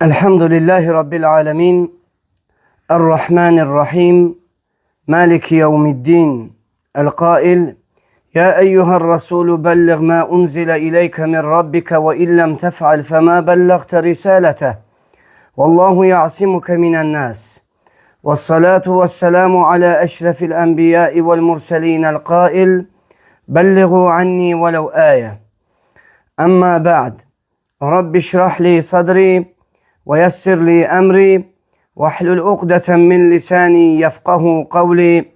Elhamdülillahi Rabbil alemin. Errahmanirrahim. Maliki yevmiddin. El-Kail. Ya eyyuhel Resulü belliğ ma unzile ileyke min Rabbike ve illem tef'al fema bellagte risalete. Vallahu ya'simuke minen nas. Vessalatu vesselamu ala eşrefil enbiyai vel murselin el-Kail. Belliğu anni velev âye. Amma ba'd. Rabbi şrah li sadri ve yessir li emri ve hlul uqdeten min lisani yefqahu kavli.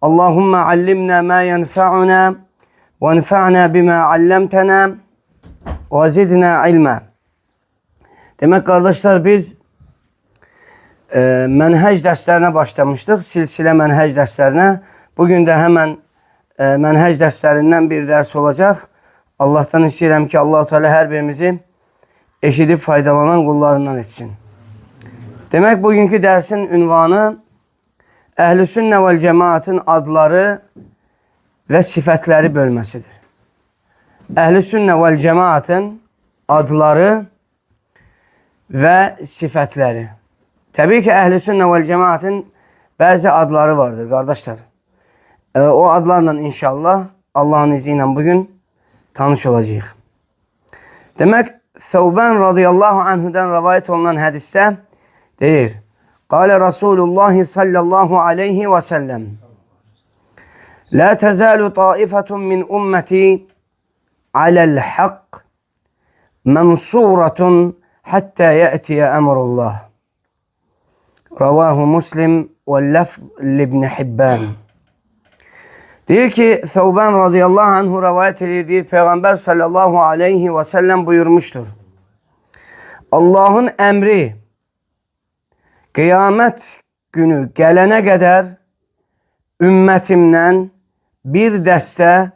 Allahümme allimna ma yenfa'una ve enfa'na bima allamtana ve zidna ilma. Demek kardeşler biz menhec derslerine başlamıştık. Silsile menhec derslerine. Bugün de hemen menhec derslerinden bir ders olacak. Allah'tan isterim ki Allah-u Teala her birimizi eşidip faydalanan kullarından etsin. Demek bugünkü dersin ünvanı Ehl-i Sünne vel Cemaat'ın adları ve sıfatları bölmesidir. Ehl-i Sünne vel Cemaat'ın adları ve sıfatları. Tabii ki Ehl-i Sünne vel Cemaat'ın bazı adları vardır kardeşler. O adlarla inşallah Allah'ın izniyle bugün tanış olacağız. Demek Sevban radıyallahu anhu'dan rivayet olunan hadiste deyir. Kale Resulullah sallallahu aleyhi ve sellem. La tezalu taifetun min ummeti alel hak mensuratun hatta ye'tiye emrullah. Ravahu Muslim ve lafz libn Hibban. Diyor ki Sevban radıyallahu anhu rivayet edilir, diyor Peygamber sallallahu aleyhi ve sellem buyurmuştur. Allah'ın emri kıyamet günü gelene kadar ümmetimden bir deste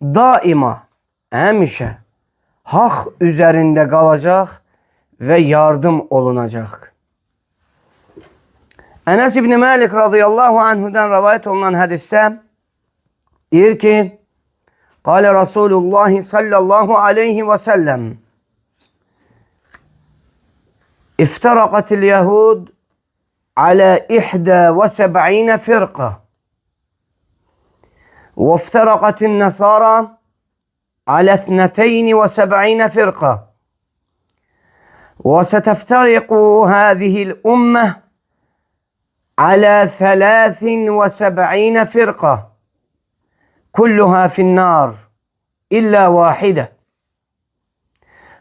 daima hemişe hak üzerinde kalacak ve yardım olunacak. Enes İbni Malik radıyallahu anhu'dan rivayet olunan hadiste diyor ki Kale Resulullah sallallahu aleyhi ve sellem İftarakatil Yahud ala 71 firqa ve iftarakatil Nasara ala 72 firqa ve seteftariku hâzihil ummeh ala 73 firqa كلها في النار إلا واحدة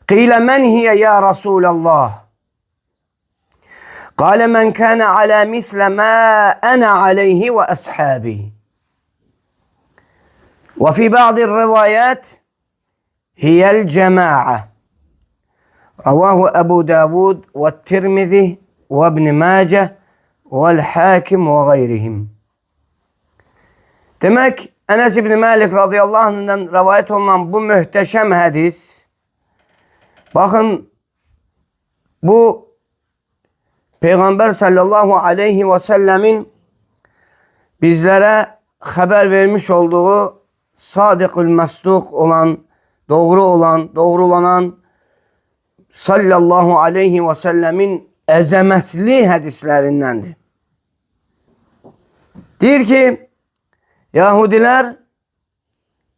قيل من هي يا رسول الله قال من كان على مثل ما أنا عليه وأصحابي وفي بعض الروايات هي الجماعة رواه أبو داود والترمذي وابن ماجه والحاكم وغيرهم. Demek Enes İbni Malik radıyallahu anh'dan rivayet olunan bu muhteşem hadis, bakın bu Peygamber sallallahu aleyhi ve sellemin bizlere haber vermiş olduğu sadıkül mesduk olan, doğrulanan sallallahu aleyhi ve sellemin ezametli hadislerindendir. Diyor ki Yahudiler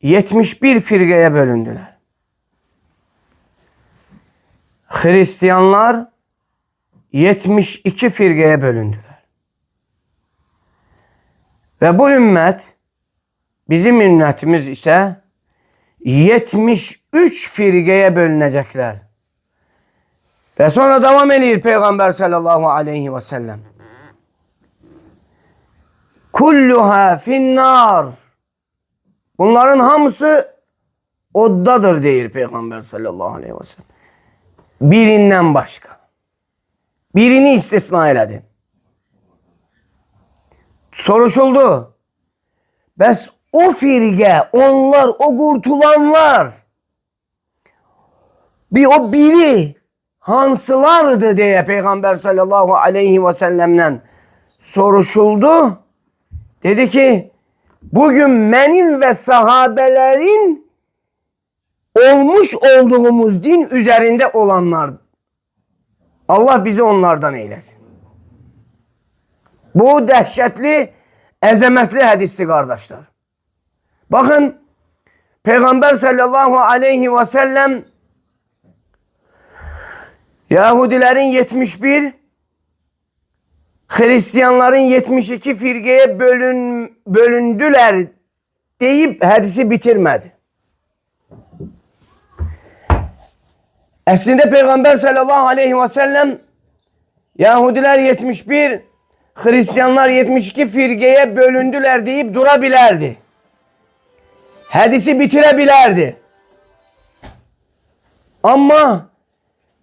71 firgaya bölündüler. Hristiyanlar 72 firgaya bölündüler. Ve bu ümmet, bizim ümmetimiz ise 73 firgaya bölünecekler. Ve sonra devam ediyor Peygamber sallallahu aleyhi ve sellem. Kulluha finnar. Bunların hamısı oddadır deyir Peygamber sallallahu aleyhi ve sellem. Birinden başka. Birini istisna eledi. Soruşuldu. Bes o firge, onlar, o kurtulanlar o biri hansılardı diye Peygamber sallallahu aleyhi ve sellem'den soruşuldu. Dedi ki bugün benim ve sahabelerin olmuş olduğumuz din üzerinde olanlar Allah bizi onlardan eylesin. Bu dəhşətli, əzəmətli hədisdir, qardaşlar. Baxın, Peyğəmbər sallallahu aleyhi və səlləm Yahudilərin 71, Hristiyanların 72 firqəyə bölündülər deyib hədisi bitirmədi. Əslində Peyğəmbər sallallahu aleyhi və səlləm Yahudilər 71, Hristiyanlar 72 firqəyə bölündülər deyib dura bilərdi. Hədisi bitirə bilərdi. Amma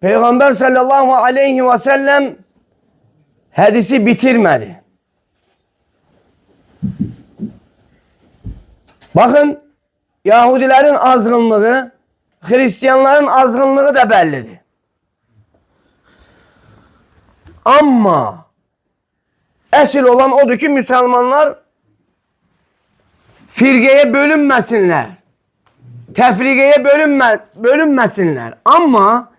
Peyğəmbər sallallahu aleyhi və səlləm hədisi bitirmədi. Baxın, Yahudilərin azğınlığı, Hristiyanların azğınlığı da bəllidir. Amma əsl olan odur ki, müsəlmanlar firqəyə bölünməsinlər, təfriqəyə bölünməsinlər. Amma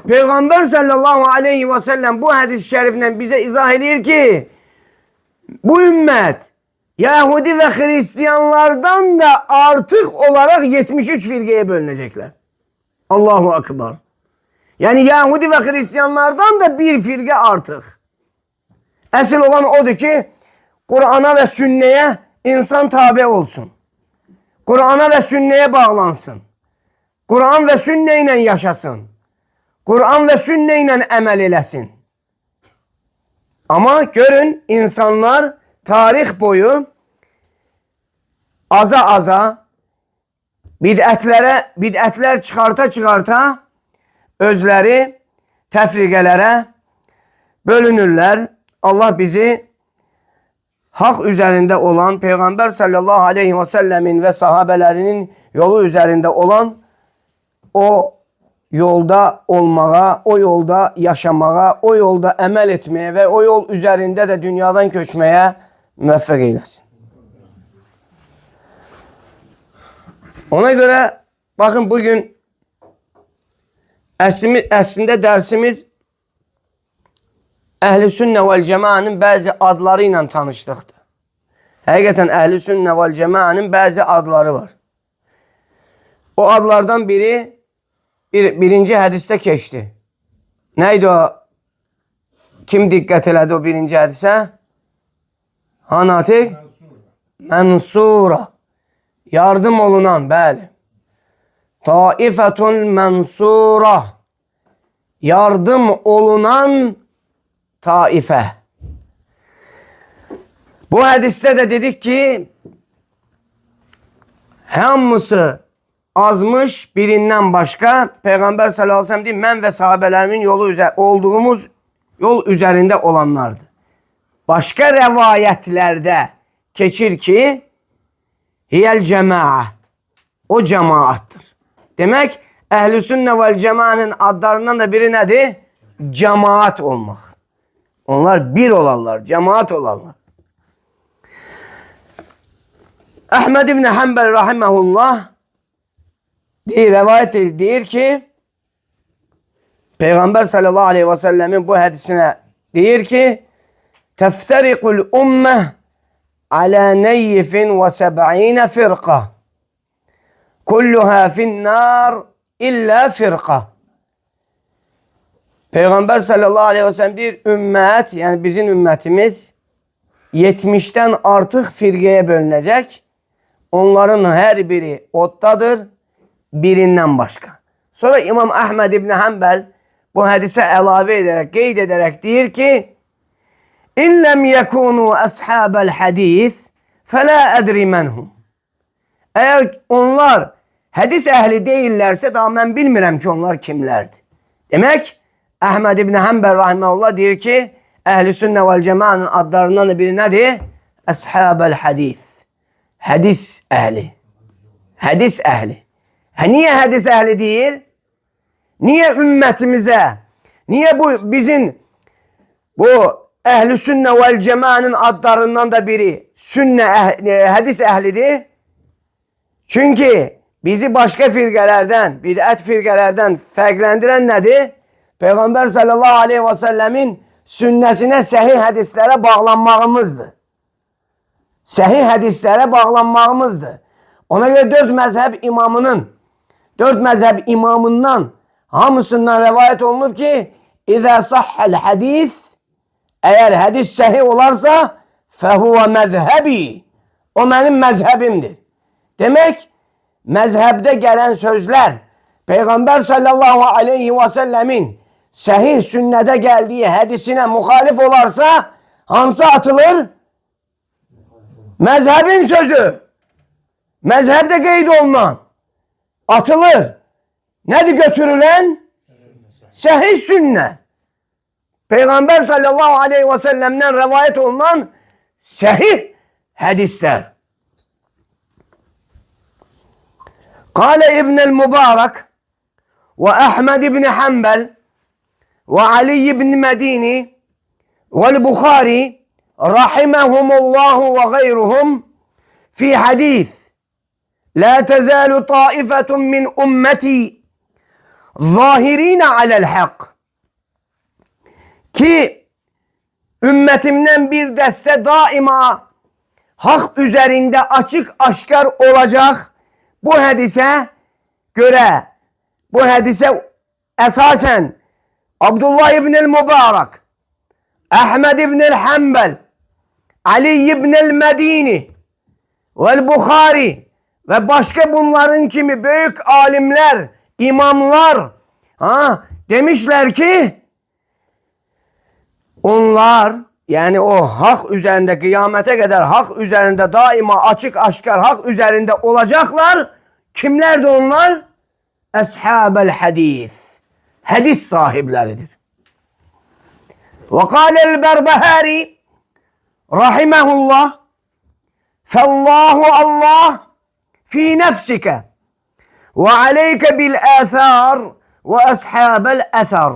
Peyğəmbər sallallahu aleyhi və səlləm bu hədis-i şəriflə bizə izah edir ki, bu ümmət Yahudi və Hristiyanlardan da artıq olaraq 73 firqəyə bölünəcəklər. Allahu Akbar. Yəni Yahudi və Hristiyanlardan da bir firqə artıq. Əsl olan odur ki, Qur'ana və sünnəyə insan tabi olsun. Qur'ana və sünnəyə bağlansın. Qur'an və sünnə ilə yaşasın. Qur'an və sünnə ilə əməl eləsin. Amma görün, insanlar tarix boyu aza-aza bidətlər çıxarta-çıxarta özləri təfriqələrə bölünürlər. Allah bizi haq üzərində olan, Peyğəmbər sallallahu aleyhi və səlləmin və sahabələrinin yolu üzərində olan o yolda olmağa, o yolda yaşamağa, o yolda əməl etməyə və o yol üzərində də dünyadan köçməyə müvəffəq eyləsin. Ona görə, baxın, bugün əslində dərsimiz Əhl-i Sünnə vəl Cəmaənin bəzi adları ilə tanışdıqdır. Həqiqətən Əhl-i Sünnə vəl Cəmaənin bəzi adları var. O adlardan biri birinci hədisdə keçdi. Neydi o? Kim diqqət elədi o birinci hədisə? Hanatik? Mənsura. Yardım olunan, bəli. Taifətun mənsura. Yardım olunan taifə. Bu hədisdə də dedik ki, hamısı azmış birindən başqa Peyğəmbər sallallahu aleyhi ve sellem deyir, mən və sahabələrimin olduğumuz yol üzərində olanlardır. Başqa rəvayətlərdə keçir ki, hiyəl cəmaə, o cəmaatdır. Demək, Əhl-i Sünnə vəl Cəmaənin adlarından da biri nədir? Cəmaat olmaq. Onlar bir olanlar, cəmaat olanlar. Əhməd ibn Həmbəl rahiməhullah rəvayət deyir ki, Peyğəmbər sallallahu aleyhi və səlləmin bu hədisinə deyir ki, təftəriqul ümmə alə neyyifin və səbə'inə firqa kulluhə finnər illə firqa. Peyğəmbər sallallahu aleyhi və səlləm deyir, ümmət, yəni bizim ümmətimiz 70'dən artıq firqəyə bölünəcək. Onların hər biri oddadır, birindən başqa. Sonra İmam Əhməd ibn Həmbəl bu hədisə əlavə edərək, qeyd edərək deyir ki, İn ləm yəkunu əshabəl hədis fələ ədri mənhum. Əgər onlar hədis əhli deyillərsə, daha mən bilmirəm ki, onlar kimlərdir. Demək, Əhməd ibn Həmbəl rahiməhullah deyir ki, Əhl-i Sünnə vəl Cəmaənin adlarından biri nədir? Əshabəl hədis. Hədis əhli. Hədis əhli. Niyə hədis əhli deyir? Niyə ümmətimizə? Niyə bu bizim bu Əhl-i Sünnə vəl Cəmaənin adlarından da biri hədis əhlidir? Çünki bizi başqa firqələrdən, bidət firqələrdən fərqləndirən nədir? Peygamber sallallahu aleyhi ve sellemin sünnesine, sahih hadislere bağlanmağımızdır. Sahih hadislere bağlanmağımızdır. Ona göre dört mezhep imamından hamısından rivayet olunur ki İzâ sahhel hadis, eğer hadis sahih olarsa fehuve mezhebi, o benim mezhebimdir. Demek mezhebde gelen sözler Peygamber sallallahu aleyhi ve sellemin sahih sünnete geldiği hadisine muhalif olarsa hansı atılır? Mezhebin sözü. Mezhebde qeyd olunan atılır. Nedir götürülen? Sahih sünnet. Peygamber sallallahu aleyhi ve sellem'den rivayet olunan sahih hadisler. Kale İbnül Mübarek ve Ahmed İbni Hanbel ve Ali İbni Medini ve Bukhari rahimahumullahu ve gayruhum fi hadis la tezalu taifetun min ummeti zahirine alel hak, ki ümmetimden bir deste daima hak üzerinde açık aşkar olacak. Bu hadise göre, bu hadise esasen Abdullah İbnül Mübarek, Ahmed İbnül Hanbel, Ali İbnül Medini ve Bukhari ve başka bunların kimi büyük alimler, imamlar demişler ki onlar, yani o hak üzerinde kıyamete kadar hak üzerinde daima açık aşkar hak üzerinde olacaklar. Kimlerdi onlar? Eshabel hadis. Hadis sahipleridir. Ve kâlel Berbehari rahimehullah Fallahu Allah fi nefsike ve aleyke bil âthâr ve eshabel ethar.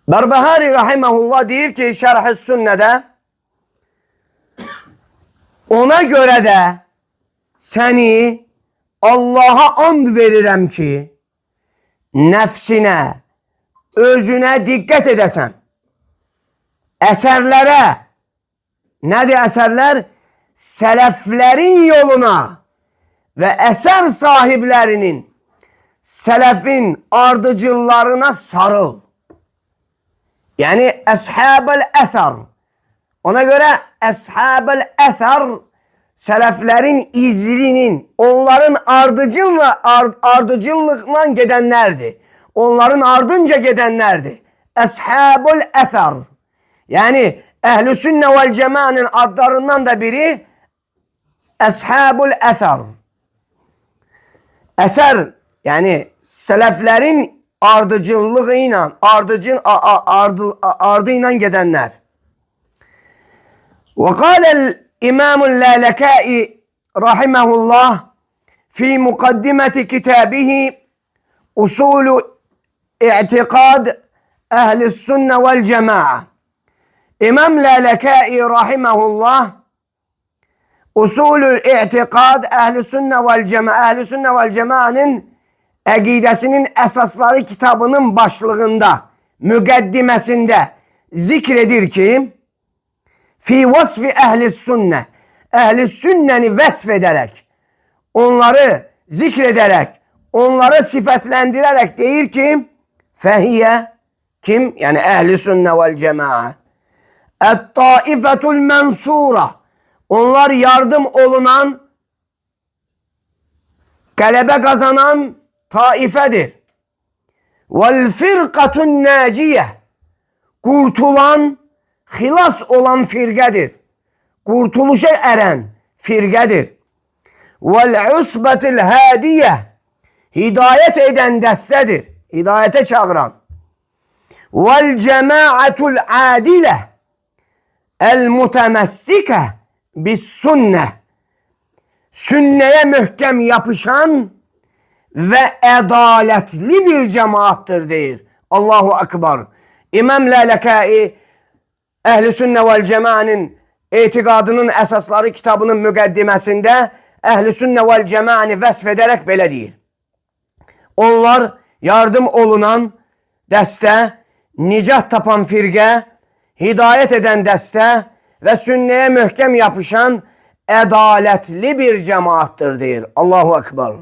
Berbehari rahimehullah deyir ki Şerh-i Sünnədə, ona göre de seni Allah'a and verirəm ki nefsine, özüne dikkat edesen. Eserlere, nedir eserler? Seleflerin yoluna ve eser sahiplerinin, selefin ardıcıllarına sarıl. Yani eshabel eser. Ona göre eshabel eser, seleflerin izlinin, onların ardıcıllıkla gidenlerdi. Onların ardınca gidenlerdi. Eshabul eser. Yani ehl-i sünne vel cemaat'ın adlarından da biri eshabul eser. Eser, yani seleflerin ardıyla gidenler. Ve kâlel İmamul Lâlekâi rahimehullah fi mukaddimeti kitabihi usulü i'tikad ehli sünne vel cema'a. İmam Lâlekâi rahimehullah usulü i'tikad ehli sünne vel cema'a, ehli sünne vel cema'nın akidesinin esasları kitabının başlığında, mükaddimesinde zikredir ki fi vasfi ehli sünne, ehli sünneni vesfederek, onları zikrederek, onları sıfatlendirerek deyir ki fehiye, kim? Yani ehli sünne vel cema'a, et-taifetul mensura, onlar yardım olunan, galebe kazanan taifedir. Vel firqatun naciye, kurtulan, hilas olan firqedir. Kurtuluşa eren firqedir. Vel usbetil hadiye, hidayet eden destedir. Hidayete çağıran. Vel cemaatul adile, el mutemessike bis sünne, sünneye mühkem yapışan ve adaletli bir cemaattir deyir. Allahu Ekber. İmam Lâlekâi Ehl-i Sünne vel Cemaat'ın itikadının esasları kitabının mükaddimesinde Ehl-i Sünne vel Cemaat'ı vesfederek belə deyir. Onlar yardım olunan dəstə, nicat tapan firqə, hidayət edən dəstə və sünnəyə möhkəm yapışan ədalətli bir cemaattir deyir. Allahu Ekber.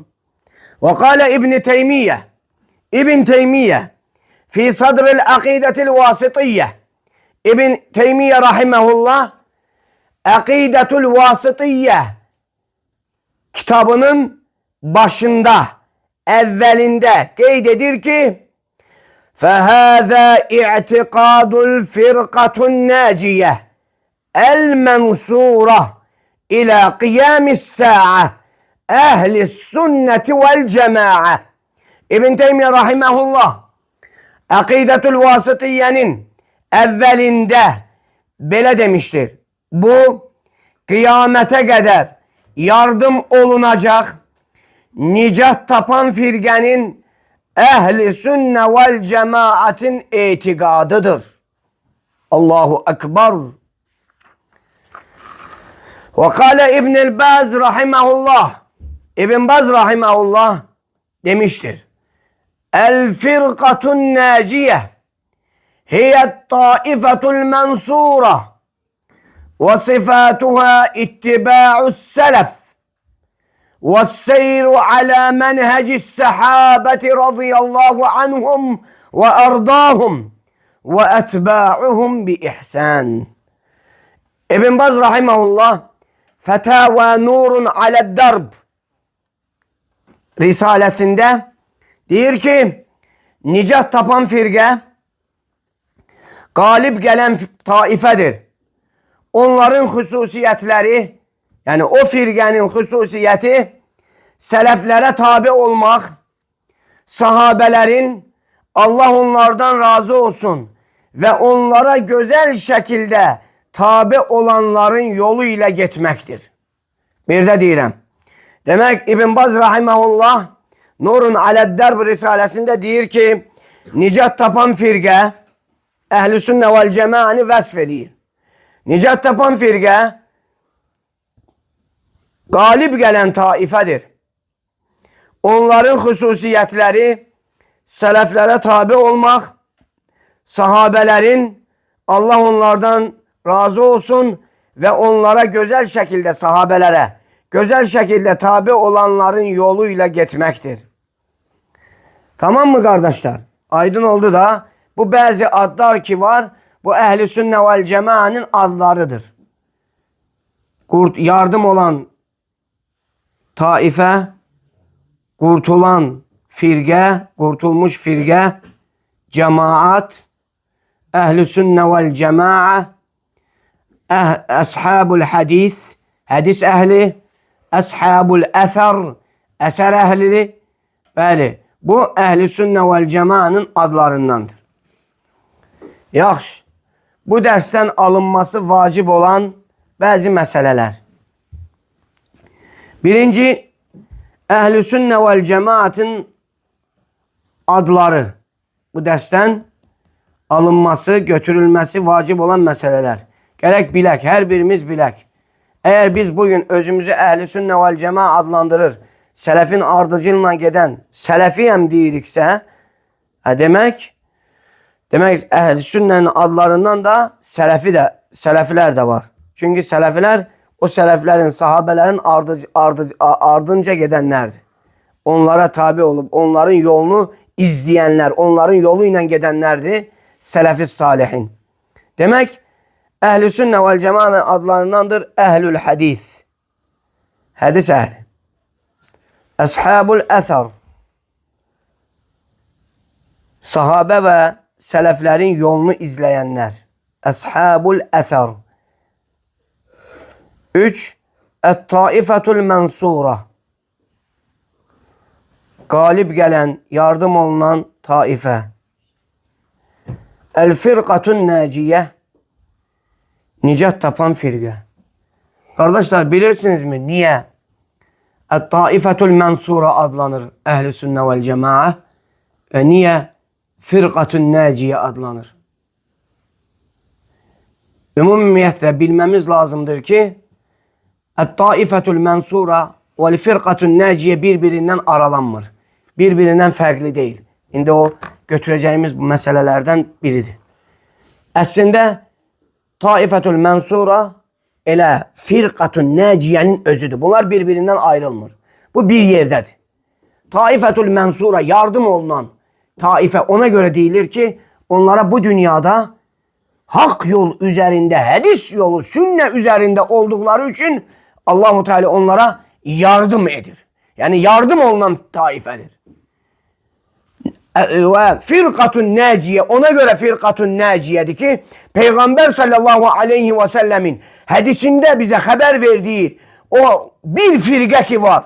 Və qala İbn Teymiyyə, İbn Teymiyyə fi sadril aqidetil vasitiyyə, İbn Teymiyyə rahimehullah Aqidetul Vasitiyyə kitabının başında, əvvəlində qeyd edir ki, فَهَذَا اِعْتِقَادُ الْفِرْقَةُ النَّاجِيَةِ الْمَنْصُورَةِ إِلَى قِيَامِ السَّاعَةِ اَهْلِ السُنَّةِ وَالْجَمَاعَةِ. İbn Teymiyyə rahimehullah Aqidetul Vasitiyye'nin əvvəlində belə demiştir. Bu kıyamete kadar yardım olunacak nicat tapan firqenin ehli sünne vel cemaatin itikadıdır. Allahu Ekber. Ve kâle İbn-i Baz rahimahullah, İbn Baz rahimahullah demiştir. El firqatun naciye hiyet taifetul mensura وصفاتها اتباع السلف والسير على منهج الصحابة رضي الله عنهم وأرضاهم وأتباعهم بإحسان. İbn Baz rahimahullah Fetava Nurun aled Darb Risalesinde diyor ki, nicat tapan firqə galip gelen taifedir. Onların xüsusiyyətləri, yani o firqənin xüsusiyyəti sələflərə tabi olmaq, sahabələrin Allah onlardan razı olsun ve onlara güzel şekilde tabi olanların yolu ile gitmektir. Bir de deyirəm. Demek İbn Baz rahimehullah Nurun aled Darb risalesinde deyir ki, nicat tapan firqə Əhl-i Sünnə vel Cemaat'ni vəsf edir. Nicat tapan firqə galip gelen taifedir. Onların xüsusiyyətləri sələflərə tabi olmaq, sahabələrin Allah onlardan razı olsun ve onlara güzel şekilde sahabelere güzel şekilde tabi olanların yoluyla gitmektir. Tamam mı kardeşler? Aydın oldu da bu bazı adlar ki var, bu Ehl-i Sünne vel Cemaat'nin adlarıdır. Yardım olan taife, kurtulan firqə, kurtulmuş firqə, cemaat, Ehl-i Sünne vel Cemaat, Ashabul Hadis, hadis ehli, Ashabul Eser, eser ehli. Bəli, bu Ehl-i Sünne vel Cemaat'nin adlarındandır. Yaxşı, bu dərsdən alınması vacib olan bazı məsələlər. Birinci, Ehl-i Sünne vel Cemaat'in adları. Bu dərsdən alınması, götürülməsi vacib olan məsələlər. Gərək bilək, hər birimiz bilək. Eğer biz bugün özümüzü Ehl-i Sünne vel Cemaat adlandırır, sələfin ardıcılığına gedən sələfiyəm deyiriksə, demək Ehl-i Sünne'nin adlarından da sələfilər də var. Çünkü sələfilər o sələflərin, sahabələrin ardınca gedənlərdir. Onlara tabi olup onların yolunu izleyenler, onların yolu ilə gedənlərdir sələf-i salihin. Demek Ehl-i Sünne vel Cemaat'ın adlarındandır Ehlül Hadis. Hadis ehli. Ashabul Eser. Sahabe ve seleflerin yolunu izleyenler. Ashabul Eser. 3. Et-Taifetul Mensura. Galip gelen, yardım olunan taife. El-Firqatun Naciye. Nicat tapan firqə. Kardeşler bilirsiniz mi niye Et-Taifetul Mensura adlanır Ehl-i Sünne vel Cemaat ve niye Firqatun Naciye adlanır? Ümumiyyətlə bilmemiz lazımdır ki Et-Taifetul Mensura ve Firqatun Naciye birbirinden aralanmır. Birbirinden farklı değil. İndi o götürəcəyimiz bu məsələlərdən biridir. Əslində Taifətül Mənsura elə Firqatun Nəciyənin özüdür. Bunlar bir-birindən ayrılmır. Bu bir yerdədir. Taifətül Mənsura yardım olunan taifə ona görə deyilir ki, onlara bu dünyada hak yol üzərində, hədis yolu, sünnə üzərində olduqları üçün Allah-u Teala onlara yardım edir. Yəni yardım olunan taifədir. Və Firqatun Nəciyə, ona görə Firqatun Nəciyədir ki, Peyğəmbər sallallahu aleyhi və səlləmin hədisində bizə xəbər verdiyi o bir firqə ki var,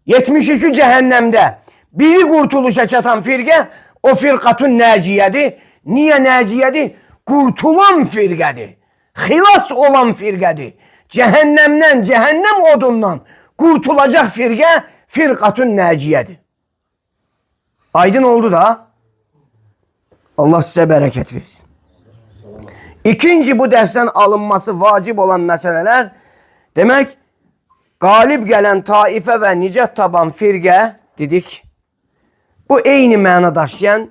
73 cəhənnəmdə biri qurtuluşa çatan firqə o Firqatun Nəciyədir. Niyə Nəciyədir? Qurtulan firqədir. Xilas olan firqədir. Cəhənnəmdən, cəhənnəm odundan qurtulacaq firqə Firqatun Nəciyədir. Aydın oldu da. Allah sizə bərəkət versin. İkinci bu dərsdən alınması vacib olan məsələlər, demək, qalib gələn taifə və nicat taban firqə dedik. Bu eyni məna daşıyan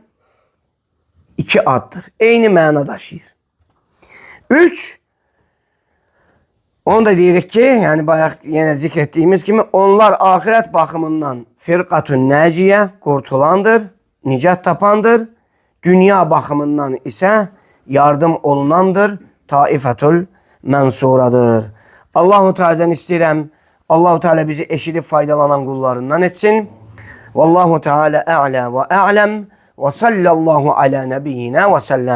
iki addır. Eyni məna daşıyır. 3. Onu da deyirik ki, yəni bayaq yenə zikr etdiyimiz kimi, onlar axirət baxımından Firqatun Nəciyə qurtulandır, nicat tapandır. Dünya baxımından isə yardım olunandır, Taifətül Mənsuradır. Allah-u Teala'dan istəyirəm, Allah-u Teala bizi eşidib faydalanan qullarından etsin. Vallahu Teala a'la və a'lem və sallallahu ala nebiyyina və səlləm.